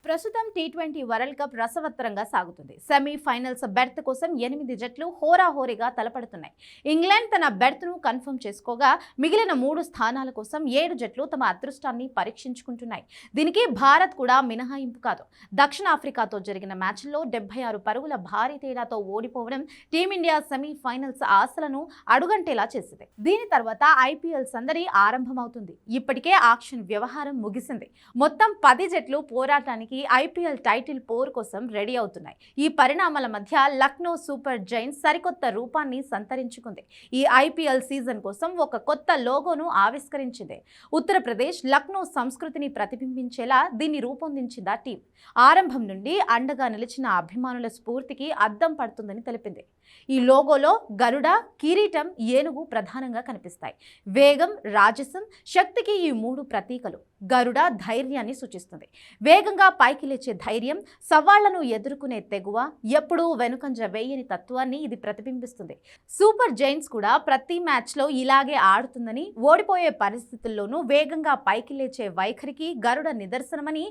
ప్రస్తుతం T20 world cup రసవత్తరంగా సాగుతుంది. సెమీఫైనల్స్ బెర్త్ కోసం 8 జట్లు హోరాహోరీగా తలపడుతున్నాయి. ఇంగ్లాండ్ తన బెర్త్ను కన్ఫర్మ్ చేసుకోగా మిగిలిన 3 స్థానాల కోసం 7 జట్లు తమ అదృష్టాన్ని పరీక్షించుకుంటున్నాయి. దీనికి భారత్ కూడా మినహాయింపు కాదు. దక్షిణాఫ్రికాతో జరిగిన మ్యాచ్లో 76 పరుగుల భారీ తేడాతో ఓడిపోవడం టీమిండియా సెమీఫైనల్స్ ఆశలను అడుగంటేలా చేసింది. దీని తర్వాత ఐపీఎల్ సందడి ఆరంభమవుతుంది. ఇప్పటికే ఆక్షన్ వ్యవహారం ముగిసింది. మొత్తం 10 జట్లు పోరాటానికి ఐపీఎల్ టైటిల్ పోర్ కోసం రెడీ అవుతున్నాయి. ఈ పరిణామాల మధ్య లక్నో సూపర్ జైంట్స్ సరికొత్త రూపాన్ని సంతరించుకుంది. ఈ ఐపీఎల్ సీజన్ కోసం ఒక కొత్త లోగోను ఆవిష్కరించింది. ఉత్తరప్రదేశ్ లక్నో సంస్కృతిని ప్రతిబింబించేలా దీన్ని రూపొందించింది ఆ టీం. ఆరంభం నుండి అండగా నిలిచిన అభిమానుల స్ఫూర్తికి అద్దం పడుతుందని తెలిపింది. ఈ లోగోలో గరుడ, కిరీటం, ఏనుగు ప్రధానంగా కనిపిస్తాయి. వేగం, రాజసం, శక్తికి ఈ 3 ప్రతీకలు. గరుడ ధైర్యాన్ని సూచిస్తుంది. వేగంగా పైకి లేచే ధైర్యం, సవాళ్లను ఎదుర్కొనే తెగువ, ఎప్పుడూ వెనుకంజ వేయని తత్వాన్ని ఇది ప్రతిబింబిస్తుంది. సూపర్ జైంట్స్ కూడా ప్రతి మ్యాచ్లో ఇలాగే ఆడుతుందని, ఓడిపోయే పరిస్థితుల్లోనూ వేగంగా పైకి లేచే వైఖరికి గరుడ నిదర్శనమని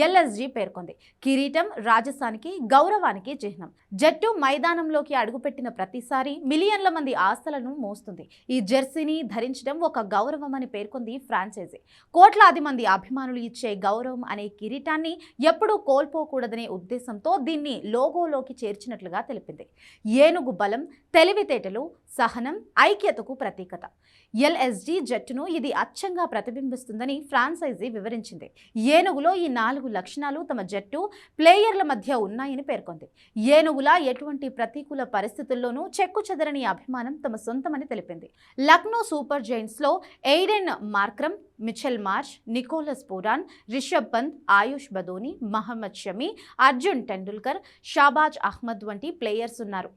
ఎల్ఎస్జీ పేర్కొంది. కిరీటం రాజసానికి, గౌరవానికి చిహ్నం. జట్టు మైదానంలోకి అడుగుపెట్టిన ప్రతిసారి మిలియన్ల మంది ఆశలను మోస్తుంది. ఈ జెర్సీని ధరించడం ఒక గౌరవం అని పేర్కొంది ఫ్రాంచైజీ. కోట్లాది మంది అభిమానులు ఇచ్చే గౌరవం అనే కిరీటాన్ని ఎప్పుడూ కోల్పోకూడదనే ఉద్దేశంతో దీన్ని లోగోలోకి చేర్చినట్లుగా తెలిపింది. ఏనుగు బలం, తెలివితేటలు, సహనం, ఐక్యతకు ప్రతీకత. ఎల్ఎస్జీ జట్టును ఇది అచ్చంగా ప్రతిబింబిస్తుందని ఫ్రాంచైజీ వివరించింది. ఏనుగులో ఈ 4 లక్షణాలు తమ జట్టు, ప్లేయర్ల మధ్య ఉన్నాయని పేర్కొంది. ఏనుగులా ఎటువంటి ప్రతికూల పరిస్థితుల్లోనూ చెక్కుచెదరని అభిమానం తమ సొంతమని తెలిపింది. లక్నో సూపర్ జైంట్స్లో Aiden Markram, Mitchell Marsh, Nicholas Pooran, Rishabh Pant, Ayush Badoni, Mohammed Shami, Arjun Tendulkar, Shahbaz Ahmed వంటి ప్లేయర్స్ ఉన్నారు.